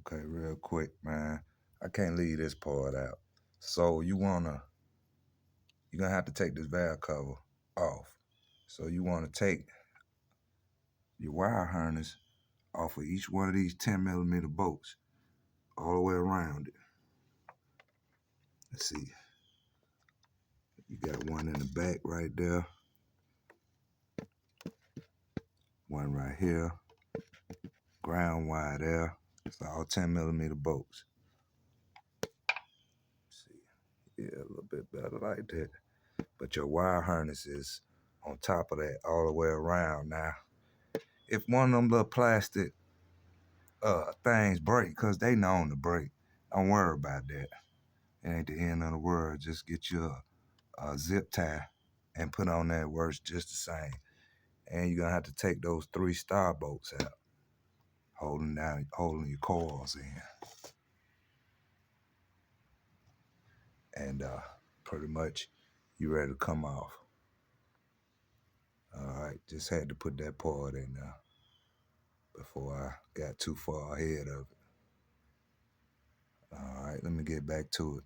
Okay, real quick, man. I can't leave this part out. So you're gonna have to take this valve cover off. So you wanna take your wire harness off of each one of these 10mm bolts all the way around it. Let's see. You got one in the back right there. One right here. Ground wire there. It's all 10mm bolts. See. Yeah, a little bit better like that. But your wire harness is on top of that all the way around. Now, if one of them little plastic things break, because they known to break, don't worry about that. It ain't the end of the world. Just get you a zip tie and put on that, works just the same. And you're gonna have to take those 3 star bolts out, holding your coils in. And pretty much you ready to come off. All right, just had to put that part in there before I got too far ahead of it. All right, let me get back to it.